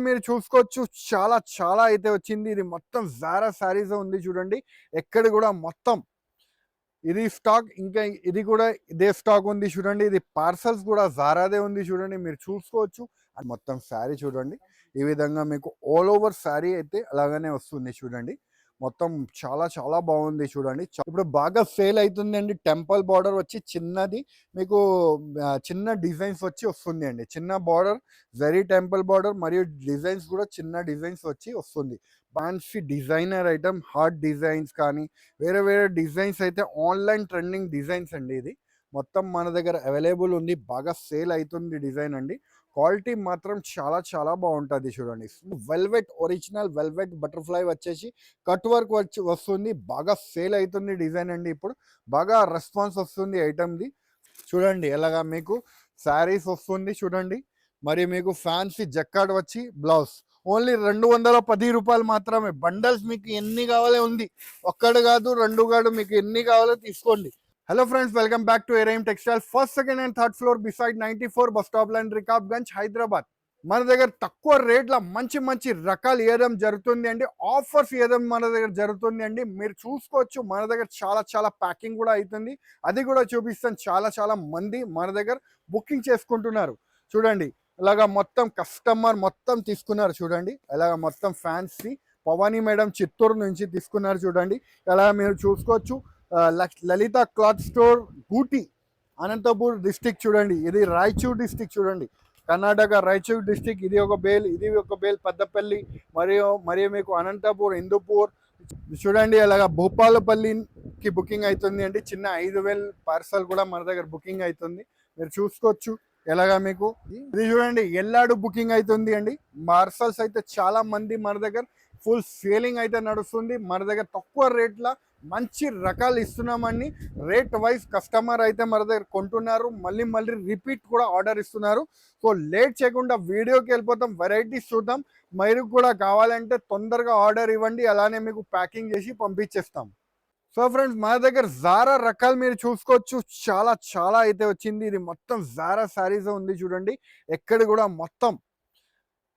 మీరు చూసుకోవచ్చు చాలా చాలా అయితే వచ్చింది. ఇది మొత్తం జారా సారీస్ ఉంది చూడండి. ఎక్కడ కూడా మొత్తం ఇది స్టాక్ ఇంకా ఇది కూడా ఇదే స్టాక్ ఉంది చూడండి. ఇది పార్సల్స్ కూడా జారాదే ఉంది చూడండి, మీరు చూసుకోవచ్చు. అది మొత్తం శారీ చూడండి, ఈ విధంగా మీకు ఆల్ ఓవర్ శారీ అయితే అలాగనే వస్తుంది చూడండి. మొత్తం చాలా చాలా బాగుంది చూడండి. ఇప్పుడు బాగా సేల్ అవుతుంది అండి. టెంపుల్ బార్డర్ వచ్చి చిన్నది మీకు చిన్న డిజైన్స్ వచ్చి వస్తుంది అండి. చిన్న బార్డర్ జరీ టెంపుల్ బార్డర్ మరియు డిజైన్స్ కూడా చిన్న డిజైన్స్ వచ్చి వస్తుంది. Fancy designer item, heart designs కానీ వేరే వేరే డిజైన్స్ అయితే ఆన్లైన్ ట్రెండింగ్ డిజైన్స్ అండి. ఇది మొత్తం మన దగ్గర అవైలబుల్ ఉంది, బాగా సేల్ అవుతుంది డిజైన్ అండి. క్వాలిటీ మాత్రం చాలా చాలా బాగుంటుంది చూడండి. వెల్వెట్, ఒరిజినల్ వెల్వెట్ బటర్ఫ్లై వచ్చేసి కట్ వర్క్ వచ్చి వస్తుంది, బాగా సేల్ అవుతుంది డిజైన్ అండి. ఇప్పుడు బాగా రెస్పాన్స్ వస్తుంది ఐటమ్ది చూడండి. ఎలాగా మీకు శారీస్ వస్తుంది చూడండి. మరి మీకు ఫ్యాన్సీ జక్కాడ్ వచ్చి బ్లౌజ్ ఓన్లీ 210 రూపాయలు మాత్రమే. బండల్స్ మీకు ఎన్ని కావాలో ఉంది, ఒక్కడు కాదు రెండు కాదు, మీకు ఎన్ని కావాలో తీసుకోండి. Hello friends, welcome back to ఎరైమ్ textile. First, second and third floor beside 94 bus stop line, Rikabganj, Hyderabad. మన దగ్గర తక్కువ రేట్ల మంచి మంచి రకాలు ఇవ్వడం జరుగుతుంది అండి. ఆఫర్స్ ఇవ్వడం మన దగ్గర జరుగుతుంది అండి. మీరు చూసుకోవచ్చు, మన దగ్గర చాలా చాలా ప్యాకింగ్ కూడా అవుతుంది, అది కూడా చూపిస్తాను. చాలా చాలా మంది మన దగ్గర బుకింగ్ చేసుకుంటున్నారు చూడండి. ఇలాగా మొత్తం కస్టమర్ మొత్తం తీసుకున్నారు చూడండి. ఇలాగ మొత్తం ఫ్యాన్సీ పవానీ మేడం చిత్తూరు నుంచి తీసుకున్నారు చూడండి. ఇలా మీరు చూసుకోవచ్చు. లలిత క్లాత్ స్టోర్, గూటి, అనంతపూర్ డిస్టిక్ చూడండి. ఇది రాయచూర్ డిస్టిక్ చూడండి, కర్ణాటక రాయచూర్ డిస్టిక్. ఇది ఒక బేల్, ఇది ఒక బేల్ పెద్దపల్లి, మరియు మీకు అనంతపూర్, హిందూపూర్ చూడండి. అలాగా భూపాలపల్లికి బుకింగ్ అవుతుంది అండి. చిన్న 5,000 పార్సల్ కూడా మన దగ్గర బుకింగ్ అవుతుంది, మీరు చూసుకోవచ్చు. ఎలాగా మీకు ఇది చూడండి, ఎల్లాడు బుకింగ్ అవుతుంది అండి. పార్సల్స్ అయితే చాలా మంది మన దగ్గర ఫుల్ సేలింగ్ అయితే నడుస్తుంది. మన దగ్గర తక్కువ రేట్ల మంచి రకాలు ఇస్తున్నామండి. రేట్ వైజ్ కస్టమర్ అయితే మన దగ్గర కొంటున్నారు, మళ్ళీ మళ్ళీ రిపీట్ కూడా ఆర్డర్ ఇస్తున్నారు. సో లేట్ చేయకుండా వీడియోకి వెళ్ళిపోతాం, వెరైటీస్ చూద్దాం. మీరు కూడా కావాలంటే తొందరగా ఆర్డర్ ఇవ్వండి, అలానే మీకు ప్యాకింగ్ చేసి పంపించేస్తాం. సో ఫ్రెండ్స్, మన దగ్గర జారా రకాలు మీరు చూసుకోవచ్చు, చాలా చాలా అయితే వచ్చింది. ఇది మొత్తం జారా శారీస్ ఉంది చూడండి. ఎక్కడ కూడా మొత్తం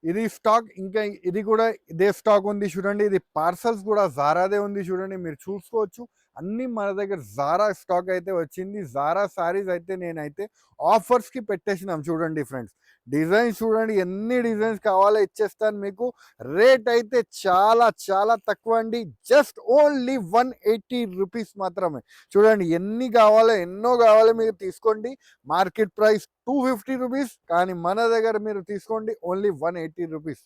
ఇది స్టాక్ ఇంకా ఇది కూడా ఇదే స్టాక్ ఉంది చూడండి. ఇది పార్సల్స్ కూడా జారాదే ఉంది చూడండి, మీరు చూసుకోవచ్చు. అన్ని మన దగ్గర జారా స్టాక్ అయితే వచ్చింది. జారా శారీస్ అయితే నేనైతే ఆఫర్స్కి పెట్టేసినాం చూడండి ఫ్రెండ్స్. డిజైన్స్ చూడండి, ఎన్ని డిజైన్స్ కావాలో ఇచ్చేస్తాను మీకు. రేట్ అయితే చాలా చాలా తక్కువ అండి, జస్ట్ ఓన్లీ 180 రూపీస్ మాత్రమే. చూడండి, ఎన్ని కావాలో ఎన్నో కావాలో మీరు తీసుకోండి. మార్కెట్ ప్రైస్ 250 రూపీస్, కానీ మన దగ్గర మీరు తీసుకోండి ఓన్లీ 180 రూపీస్.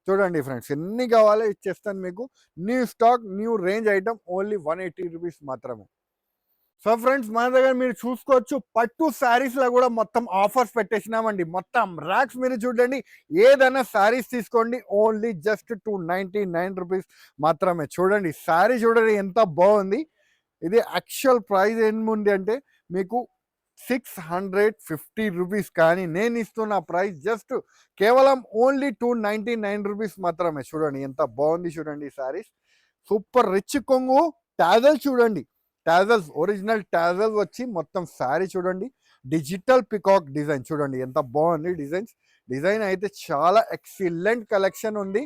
చూడండి ఫ్రెండ్స్, ఎన్ని కావాలో ఇచ్చేస్తాను మీకు. New stock, new range item, only 180 rupees మాత్రమే. సో ఫ్రెండ్స్, మన దగ్గర మీరు చూసుకోవచ్చు, పట్టు శారీస్ లో కూడా మొత్తం ఆఫర్స్ పెట్టేసినామండి. మొత్తం ర్యాక్స్ మీరు చూడండి, ఏదైనా శారీస్ తీసుకోండి, ఓన్లీ జస్ట్ 299 రూపీస్ మాత్రమే. చూడండి శారీ చూడండి ఎంత బాగుంది. ఇది యాక్చువల్ ప్రైస్ ఏముంది అంటే మీకు 650 రూపీస్, కానీ నేను ఇస్తున్న ప్రైస్ జస్ట్ కేవలం ఓన్లీ 299 రూపీస్ మాత్రమే. చూడండి ఎంత బాగుంది చూడండి శారీస్. సూపర్ రిచ్ కొంగు టాజల్ చూడండి, టాజల్స్, ఒరిజినల్ టాజల్స్ వచ్చి మొత్తం శారీ చూడండి. డిజిటల్ పికాక్ డిజైన్ చూడండి ఎంత బాగుంది. డిజైన్ అయితే చాలా ఎక్సలెంట్ కలెక్షన్ ఉంది.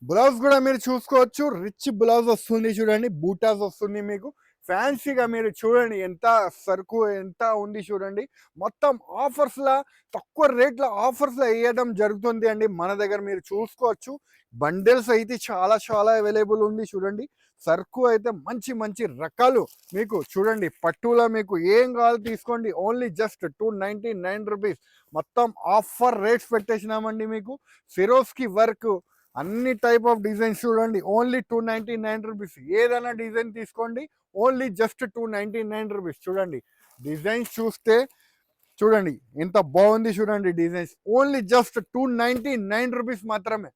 బ్లౌజ్ కూడా మీరు చూసుకోవచ్చు, రిచ్ బ్లౌజ్ వస్తుంది చూడండి, బూటాస్ వస్తుంది మీకు. ఫ్యాన్సీగా మీరు చూడండి ఎంత సరుకు ఎంత ఉంది చూడండి. మొత్తం ఆఫర్స్లా, తక్కువ రేట్ల ఆఫర్స్లో వేయడం జరుగుతుంది అండి మన దగ్గర, మీరు చూసుకోవచ్చు. బండిల్స్ అయితే చాలా చాలా అవైలబుల్ ఉంది చూడండి. సరుకు అయితే మంచి మంచి రకాలు మీకు చూడండి. పట్టులో మీకు ఏం కావాలో తీసుకోండి, ఓన్లీ జస్ట్ 299 రూపీస్. మొత్తం ఆఫర్ రేట్స్ పెట్టేసినామండి మీకు. ఫిరోస్కి వర్క్, అన్ని టైప్ ఆఫ్ డిజైన్స్ చూడండి, ఓన్లీ 299 రూపీస్. ఏదైనా డిజైన్ తీసుకోండి, ఓన్లీ జస్ట్ 299 రూపీస్. చూడండి డిజైన్స్ చూస్తే చూడండి ఎంత బాగుంది చూడండి. డిజైన్స్ ఓన్లీ జస్ట్ 299 రూపీస్ మాత్రమే.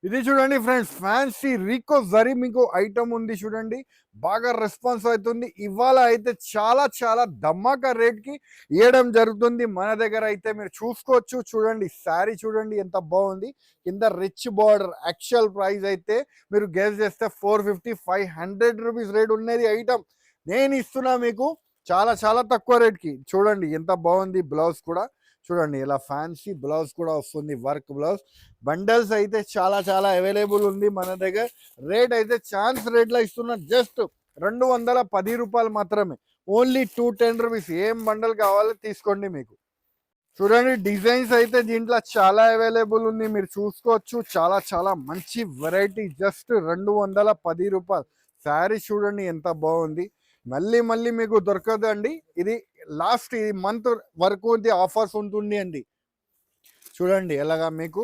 ఇది చూడండి ఫ్రెండ్స్, ఫ్యాన్సీ రీకో జరీ మీకు ఐటమ్ ఉంది చూడండి, బాగా రెస్పాన్స్ అవుతుంది. ఇవాళ అయితే చాలా చాలా ధమాకా రేట్కి ఇవ్వడం జరుగుతుంది మన దగ్గర అయితే, మీరు చూసుకోవచ్చు. చూడండి శారీ చూడండి ఎంత బాగుంది, కింద రిచ్ బార్డర్. యాక్చువల్ ప్రైస్ అయితే మీరు గెస్ చేస్తే 450-500 రూపీస్ రేట్ ఉన్నది ఐటమ్. నేను ఇస్తున్నా మీకు చాలా చాలా తక్కువ రేట్కి. చూడండి ఎంత బాగుంది బ్లౌజ్ కూడా. చూడండి ఇలా ఫ్యాన్సీ బ్లౌజ్ కూడా వస్తుంది, వర్క్ బ్లౌజ్. బండల్స్ అయితే చాలా చాలా అవైలబుల్ ఉంది మన దగ్గర. రేట్ అయితే ఛాన్స్ రేట్లో ఇస్తున్నా, జస్ట్ 210 రూపాయలు మాత్రమే. Only 210 rupees. ఏం బండల్ కావాలో తీసుకోండి. మీకు చూడండి డిజైన్స్ అయితే దీంట్లో చాలా అవైలబుల్ ఉంది, మీరు చూసుకోవచ్చు. చాలా చాలా మంచి వెరైటీ, జస్ట్ 210 రూపాయలు. శారీ చూడండి ఎంత బాగుంది. మళ్ళీ మళ్ళీ మీకు దొరకదండి. ఇది లాస్ట్ ఈ మంత్ వరకు ఆఫర్స్ ఉంటుంది అండి. చూడండి ఎలాగా మీకు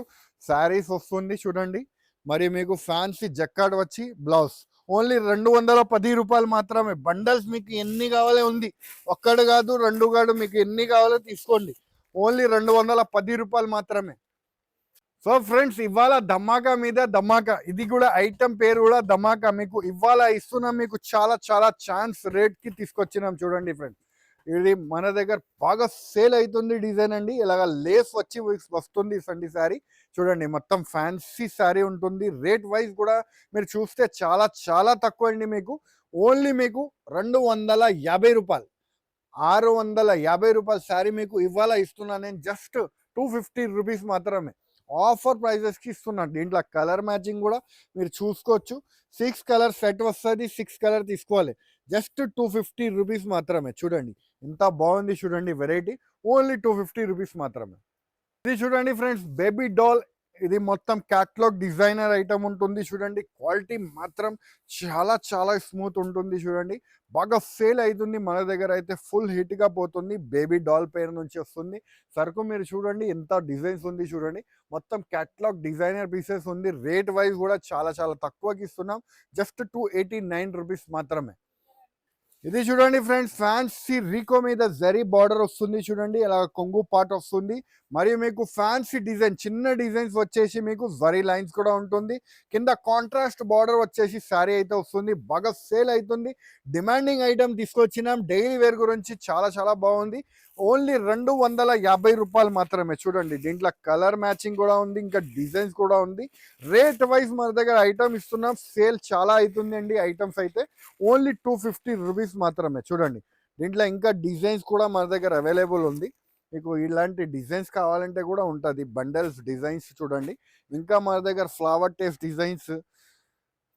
శారీస్ వస్తుంది చూడండి. మరి మీకు ఫ్యాన్సీ జక్కాడ్ వచ్చి బ్లౌజ్ ఓన్లీ 210 రూపాయలు మాత్రమే. బండల్స్ మీకు ఎన్ని కావాలో ఉంది, ఒక్కడు కాదు రెండు కాదు, మీకు ఎన్ని కావాలో తీసుకోండి. ఓన్లీ 210 రూపాయలు మాత్రమే. సో ఫ్రెండ్స్ ఇవాళ ధమాకా మీద ధమాకా. ఇది కూడా ఐటమ్ పేరు కూడా ధమాకా. మీకు ఇవాళ ఇస్తున్నాం, మీకు చాలా చాలా ఛాన్స్ రేట్కి తీసుకొచ్చినాం. చూడండి ఫ్రెండ్స్, ఇది మన దగ్గర బాగా సేల్ అవుతుంది డిజైన్ అండి. ఇలాగ లేస్ వచ్చి వస్తుంది సండి శారీ. చూడండి మొత్తం ఫ్యాన్సీ శారీ ఉంటుంది. రేట్ వైజ్ కూడా మీరు చూస్తే చాలా చాలా తక్కువ అండి. మీకు ఓన్లీ మీకు 250 రూపాయలు, 650 రూపాయల శారీ మీకు ఇవాళ ఇస్తున్నా నేను. జస్ట్ 250 రూపీస్ మాత్రమే. ఆఫర్ ప్రైజెస్కి ఇస్తున్నాను. దీంట్లో కలర్ మ్యాచింగ్ కూడా మీరు చూసుకోవచ్చు. 6 కలర్ సెట్ వస్తుంది, 6 కలర్ తీసుకోవాలి. జస్ట్ 250 రూపీస్ మాత్రమే. చూడండి ఎంత బాగుంది చూడండి వెరైటీ. ఓన్లీ 250 రూపీస్ మాత్రమే. ఇది చూడండి ఫ్రెండ్స్, బేబీ డాల్. ఇది మొత్తం క్యాట్లాగ్ డిజైనర్ ఐటమ్ ఉంటుంది. చూడండి క్వాలిటీ మాత్రం చాలా చాలా స్మూత్ ఉంటుంది. చూడండి బాగా సేల్ అవుతుంది మన దగ్గర అయితే, ఫుల్ హిట్గా పోతుంది. బేబీ డాల్ పేరు నుంచి వస్తుంది సరుకు. మీరు చూడండి ఎంత డిజైన్స్ ఉంది చూడండి. మొత్తం క్యాట్లాగ్ డిజైనర్ పీసెస్ ఉంది. రేట్ వైజ్ కూడా చాలా చాలా తక్కువకి ఇస్తున్నాం. జస్ట్ 289 రూపీస్ మాత్రమే. ఇది చూడండి ఫ్రెండ్స్, ఫ్యాన్సీ రీకో మీద జరీ బార్డర్ వస్తుంది. చూడండి ఇలా కొంగు పార్ట్ వస్తుంది. మరియు మీకు ఫ్యాన్సీ డిజైన్, చిన్న డిజైన్స్ వచ్చేసి మీకు జరీ లైన్స్ కూడా ఉంటుంది. కింద కాంట్రాస్ట్ బార్డర్ వచ్చేసి శారీ అయితే వస్తుంది. బాగా సేల్ అవుతుంది. డిమాండింగ్ ఐటమ్ తీసుకొచ్చినాం డైలీ వేర్ గురించి. చాలా చాలా బాగుంది. ఓన్లీ 250 రూపాయలు మాత్రమే. చూడండి దీంట్లో కలర్ మ్యాచింగ్ కూడా ఉంది, ఇంకా డిజైన్స్ కూడా ఉంది. రేట్ వైజ్ మన దగ్గర ఐటమ్ ఇస్తున్నాం. సేల్ చాలా అవుతుంది అండి ఐటమ్స్ అయితే. ఓన్లీ 250 రూపీస్ మాత్రమే. చూడండి దీంట్లో ఇంకా డిజైన్స్ కూడా మన దగ్గర అవైలబుల్ ఉంది. మీకు ఇలాంటి డిజైన్స్ కావాలంటే కూడా ఉంటుంది. బండల్స్ డిజైన్స్ చూడండి. ఇంకా మన దగ్గర ఫ్లవర్ టేస్ట్ డిజైన్స్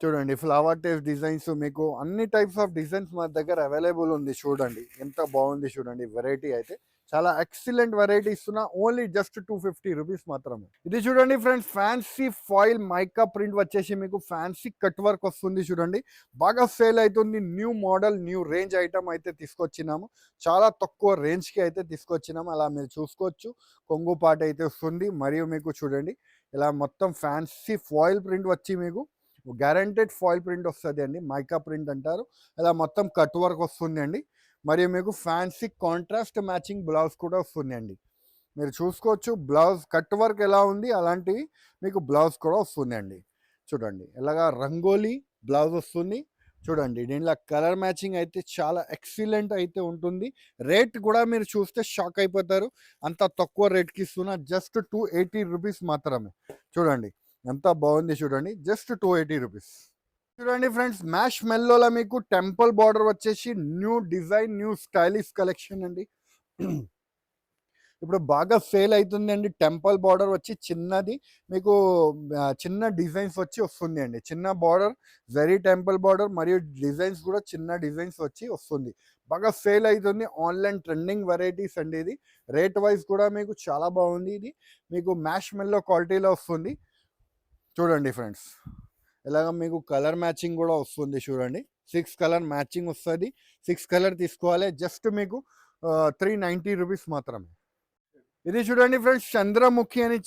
చూడండి. ఫ్లవర్ టేస్ట్ డిజైన్స్ మీకు అన్ని టైప్స్ ఆఫ్ డిజైన్స్ మన దగ్గర అవైలబుల్ ఉంది. చూడండి ఎంత బాగుంది చూడండి. వెరైటీ అయితే చాలా ఎక్సలెంట్ వెరైటీ ఇస్తున్నా. ఓన్లీ జస్ట్ 250 రూపీస్ మాత్రమే. ఇది చూడండి friends, fancy foil mica print వచ్చేసి మీకు ఫ్యాన్సీ కట్ వర్క్ వస్తుంది. చూడండి బాగా సేల్ అవుతుంది. New model, new range item అయితే తీసుకొచ్చినాము. చాలా తక్కువ రేంజ్కి అయితే తీసుకొచ్చినాము. అలా మీరు చూసుకోవచ్చు. కొంగు పాట అయితే వస్తుంది. మరియు మీకు చూడండి ఇలా మొత్తం ఫ్యాన్సీ ఫాయిల్ ప్రింట్ వచ్చి మీకు గ్యారంటెడ్ ఫాయిల్ ప్రింట్ వస్తుంది అండి. మైకా ప్రింట్ అంటారు. ఇలా మొత్తం కట్ వర్క్ వస్తుంది అండి. మరియు మీకు ఫ్యాన్సీ కాంట్రాస్ట్ మ్యాచింగ్ బ్లౌజ్ కూడా వస్తుంది అండి. మీరు చూసుకోవచ్చు బ్లౌజ్ కట్ వర్క్ ఎలా ఉంది, అలాంటివి మీకు బ్లౌజ్ కూడా వస్తుంది అండి. చూడండి ఇలాగా రంగోలీ బ్లౌజ్ వస్తుంది. చూడండి దీనిలో కలర్ మ్యాచింగ్ అయితే చాలా ఎక్సలెంట్ అయితే ఉంటుంది. రేట్ కూడా మీరు చూస్తే షాక్ అయిపోతారు. అంత తక్కువ రేట్కి ఇస్తున్నా. జస్ట్ 280 రూపీస్ మాత్రమే. చూడండి ఎంత బాగుంది చూడండి. Just 280 rupees. చూడండి ఫ్రెండ్స్, మ్యాష్ మెల్లోలో మీకు టెంపుల్ బార్డర్ వచ్చేసి new design, new stylish collection అండి. ఇప్పుడు బాగా సేల్ అవుతుంది అండి. టెంపుల్ బార్డర్ వచ్చి చిన్నది మీకు చిన్న డిజైన్స్ వచ్చి వస్తుంది అండి. చిన్న బార్డర్, జరీ టెంపుల్ బార్డర్, మరియు డిజైన్స్ కూడా చిన్న డిజైన్స్ వచ్చి వస్తుంది. బాగా సేల్ అవుతుంది. ఆన్లైన్ ట్రెండింగ్ వెరైటీస్ అండి ఇది. రేట్ వైజ్ కూడా మీకు చాలా బాగుంది. ఇది మీకు మ్యాష్ మెల్లో క్వాలిటీలో వస్తుంది. చూడండి ఫ్రెండ్స్ ఇలాగ మీకు కలర్ మ్యాచింగ్ కూడా వస్తుంది. చూడండి 6 కలర్ మ్యాచింగ్ వస్తుంది. 6 కలర్ తీసుకోవాలి. జస్ట్ మీకు 390 రూపీస్ మాత్రమే. ఇది చూడండి ఫ్రెండ్స్, చంద్రముఖి అని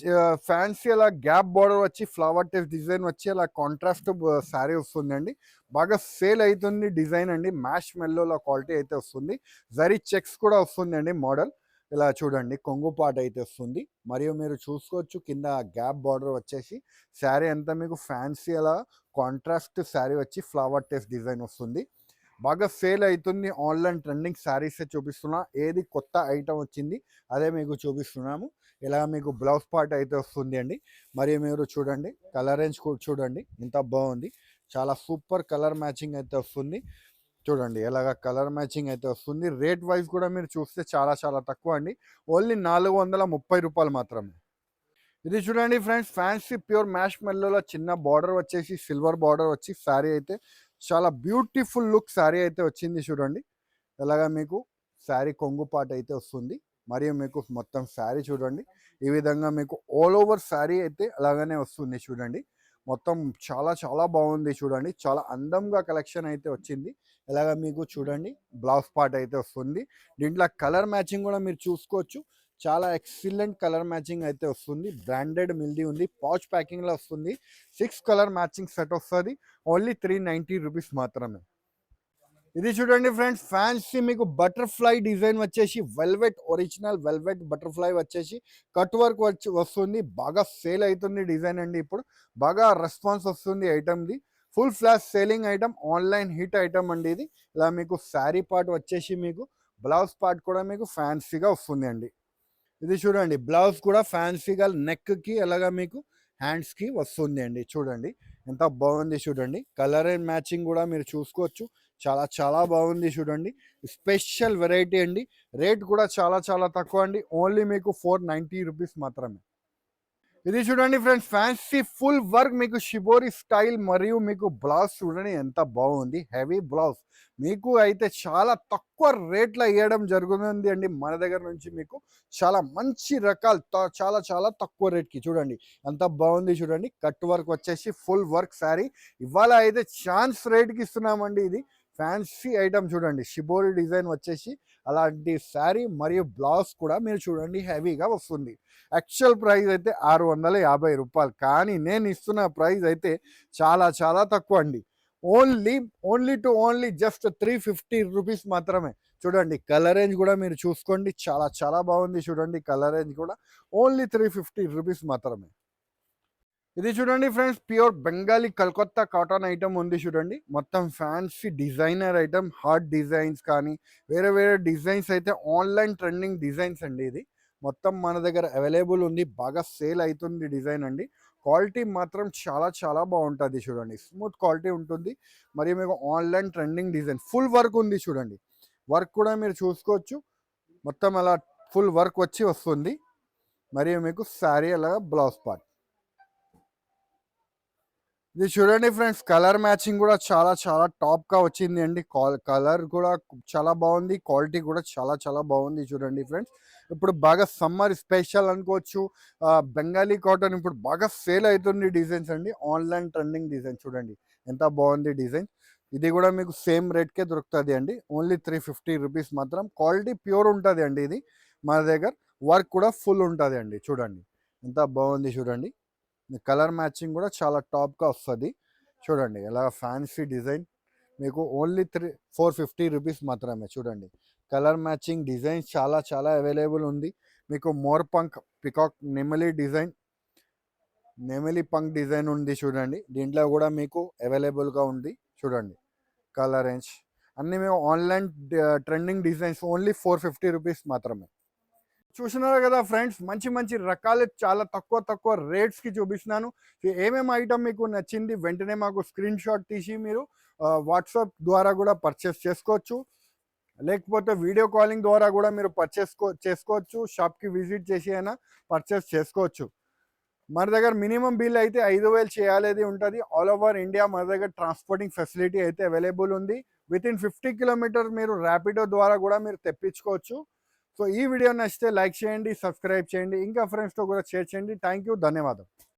ఫ్యాన్సీ అలా గ్యాప్ బార్డర్ వచ్చి ఫ్లవర్ టెస్ట్ డిజైన్ వచ్చి అలా కాంట్రాస్ట్ శారీ వస్తుంది అండి. బాగా సేల్ అవుతుంది డిజైన్ అండి. మ్యాష్ మెల్లోలో క్వాలిటీ అయితే వస్తుంది. జరీ చెక్స్ కూడా వస్తుంది అండి మోడల్. ఇలా చూడండి కొంగు పాట అయితే వస్తుంది. మరియు మీరు చూసుకోవచ్చు కింద గ్యాప్ బార్డర్ వచ్చేసి శారీ అంతా మీకు ఫ్యాన్సీ అలా కాంట్రాస్ట్ శారీ వచ్చి ఫ్లవర్ టెస్ట్ డిజైన్ వస్తుంది. బాగా సేల్ అవుతుంది. ఆన్లైన్ ట్రెండింగ్ శారీసే చూపిస్తున్నా. ఏది కొత్త ఐటమ్ వచ్చింది అదే మీకు చూపిస్తున్నాము. ఇలా మీకు బ్లౌజ్ పార్ట్ అయితే వస్తుంది అండి. మరియు మీరు చూడండి కలర్ రేంజ్ కూడా చూడండి ఎంత బాగుంది. చాలా సూపర్ కలర్ మ్యాచింగ్ అయితే వస్తుంది. చూడండి ఎలాగ కలర్ మ్యాచింగ్ అయితే వస్తుంది. రేట్ వైజ్ కూడా మీరు చూస్తే చాలా చాలా తక్కువ అండి. ఓన్లీ రూ. 430 మాత్రమే. ఇది చూడండి ఫ్రెండ్స్, ఫ్యాన్సీ ప్యూర్ మ్యాష్ మెల్లోలో చిన్న బార్డర్ వచ్చేసి సిల్వర్ బార్డర్ వచ్చి శారీ అయితే చాలా బ్యూటిఫుల్ లుక్ శారీ అయితే వచ్చింది చూడండి. ఎలాగా మీకు శారీ కొంగు పాట అయితే వస్తుంది. మరియు మీకు మొత్తం శారీ చూడండి ఈ విధంగా మీకు ఆల్ ఓవర్ శారీ అయితే అలాగనే వస్తుంది చూడండి. మొత్తం చాలా చాలా బాగుంది చూడండి. చాలా అందంగా కలెక్షన్ అయితే వచ్చింది. ఇలాగ మీకు చూడండి బ్లౌజ్ పార్ట్ అయితే వస్తుంది. దీంట్లో కలర్ మ్యాచింగ్ కూడా మీరు చూసుకోవచ్చు. చాలా ఎక్సలెంట్ కలర్ మ్యాచింగ్ అయితే వస్తుంది. బ్రాండెడ్ మిల్దీ ఉంది. పౌచ్ ప్యాకింగ్లో వస్తుంది. 6 కలర్ మ్యాచింగ్ సెట్ వస్తుంది. ఓన్లీ రూ. 390 మాత్రమే. ఇది చూడండి ఫ్రెండ్స్, ఫ్యాన్సీ మీకు బటర్ఫ్లై డిజైన్ వచ్చేసి వెల్వెట్, ఒరిజినల్ వెల్వెట్ బటర్ఫ్లై వచ్చేసి కట్ వర్క్ వస్తుంది. బాగా సేల్ అవుతుంది డిజైన్ అండి. ఇప్పుడు బాగా రెస్పాన్స్ వస్తుంది ఐటమ్ది. Full flash selling item, online hit item అండి ఇది. ఇలా మీకు శారీ పార్ట్ వచ్చేసి మీకు బ్లౌజ్ పార్ట్ కూడా మీకు ఫ్యాన్సీగా వస్తుంది అండి. ఇది చూడండి బ్లౌజ్ కూడా ఫ్యాన్సీగా నెక్కి అలాగా మీకు హ్యాండ్స్కి వస్తుంది అండి. చూడండి ఎంత బాగుంది చూడండి. కలర్ అండ్ మ్యాచింగ్ కూడా మీరు చూసుకోవచ్చు. చాలా చాలా బాగుంది చూడండి. స్పెషల్ వెరైటీ అండి. రేట్ కూడా చాలా చాలా తక్కువ అండి. ఓన్లీ మీకు రూ. 490 మాత్రమే. ఇది చూడండి ఫ్రెండ్స్, ఫ్యాన్సీ ఫుల్ వర్క్ మీకు షిబోరి స్టైల్ మరియు మీకు బ్లౌజ్ చూడండి ఎంత బాగుంది. హెవీ బ్లౌజ్ మీకు అయితే చాలా తక్కువ రేట్లో ఇవ్వడం జరుగుతుంది అండి. మన దగ్గర నుంచి మీకు చాలా మంచి రకాలు చాలా చాలా తక్కువ రేట్కి చూడండి ఎంత బాగుంది చూడండి. కట్ వర్క్ వచ్చేసి ఫుల్ వర్క్ శారీ ఇవాళ అయితే ఛాన్స్ రేట్కి ఇస్తున్నామండి. ఇది ఫ్యాన్సీ ఐటమ్ చూడండి. షిబోరి డిజైన్ వచ్చేసి అలాంటి శారీ మరియు బ్లౌజ్ కూడా మీరు చూడండి హెవీగా వస్తుంది. యాక్చువల్ ప్రైస్ అయితే రూ. 650, కానీ నేను ఇస్తున్న ప్రైస్ అయితే చాలా చాలా తక్కువ అండి. ఓన్లీ జస్ట్ రూ. 350 మాత్రమే. చూడండి కలర్ రేంజ్ కూడా మీరు చూసుకోండి. చాలా చాలా బాగుంది చూడండి. కలర్ రేంజ్ కూడా ఓన్లీ రూ. 350 మాత్రమే. ఇది చూడండి friends, pure Bengali Calcutta cotton item ఉంది చూడండి. మొత్తం fancy designer item, heart designs కానీ వేరే వేరే డిజైన్స్ అయితే ఆన్లైన్ ట్రెండింగ్ డిజైన్స్ అండి. ఇది మొత్తం మన దగ్గర అవైలబుల్ ఉంది. బాగా సేల్ అవుతుంది డిజైన్ అండి. క్వాలిటీ మాత్రం చాలా చాలా బాగుంటుంది చూడండి. స్మూత్ క్వాలిటీ ఉంటుంది. మరియు మీకు online trending design full work ఉంది చూడండి. వర్క్ కూడా మీరు చూసుకోవచ్చు. మొత్తం అలా ఫుల్ వర్క్ వచ్చి వస్తుంది. మరియు మీకు శారీ అలాగా బ్లౌజ్ పార్ట్. ఇది చూడండి ఫ్రెండ్స్, కలర్ మ్యాచింగ్ కూడా చాలా చాలా టాప్గా వచ్చింది అండి. కలర్ కూడా చాలా బాగుంది. క్వాలిటీ కూడా చాలా చాలా బాగుంది చూడండి ఫ్రెండ్స్. ఇప్పుడు బాగా సమ్మర్ స్పెషల్ అనుకోవచ్చు. బెంగాలీ కాటన్ ఇప్పుడు బాగా సేల్ అవుతుంది డిజైన్స్ అండి. ఆన్లైన్ ట్రెండింగ్ డిజైన్ చూడండి ఎంత బాగుంది డిజైన్. ఇది కూడా మీకు సేమ్ రేట్కే దొరుకుతుంది అండి. ఓన్లీ రూ. 350 మాత్రం. క్వాలిటీ ప్యూర్ ఉంటుంది అండి. ఇది మన దగ్గర వర్క్ కూడా ఫుల్ ఉంటుంది అండి. చూడండి ఎంత బాగుంది చూడండి. కలర్ మ్యాచింగ్ కూడా చాలా టాప్గా వస్తుంది చూడండి. ఎలా ఫ్యాన్సీ డిజైన్ మీకు ఓన్లీ రూ. 450 మాత్రమే. చూడండి కలర్ మ్యాచింగ్ డిజైన్ చాలా చాలా అవైలబుల్ ఉంది. మీకు మోర్ పంక్ పికాక్ నెమలి పంక్ డిజైన్ ఉంది చూడండి. దీంట్లో కూడా మీకు అవైలబుల్గా ఉంది చూడండి. కలర్ రేంజ్ అన్నీ మేము ఆన్లైన్ ట్రెండింగ్ డిజైన్స్ ఓన్లీ రూ. 450 మాత్రమే. చూసినారు కదా ఫ్రెండ్స్, మంచి మంచి రకాలు చాలా తక్కువ తక్కువ రేట్స్కి చూపిస్తున్నాను. ఏమేమి ఐటమ్ మీకు నచ్చింది వెంటనే మాకు స్క్రీన్ షాట్ తీసి మీరు వాట్సాప్ ద్వారా కూడా పర్చేస్ చేసుకోవచ్చు. లేకపోతే వీడియో కాలింగ్ ద్వారా కూడా మీరు చేసుకోవచ్చు. షాప్కి విజిట్ చేసి అయినా పర్చేస్ చేసుకోవచ్చు. మన దగ్గర మినిమం బిల్ అయితే 5,000 చేయాలేది ఉంటుంది. ఆల్ ఓవర్ ఇండియా మన దగ్గర ట్రాన్స్పోర్టింగ్ ఫెసిలిటీ అయితే అవైలబుల్ ఉంది. వితిన్ 50 కిలోమీటర్స్ మీరు ర్యాపిడో ద్వారా కూడా మీరు తెప్పించుకోవచ్చు. సో ఈ వీడియో నచ్చితే లైక్ చేయండి, సబ్స్క్రైబ్ చేయండి, ఇంకా ఫ్రెండ్స్తో కూడా షేర్ చేయండి. థ్యాంక్ యూ, ధన్యవాదాలు.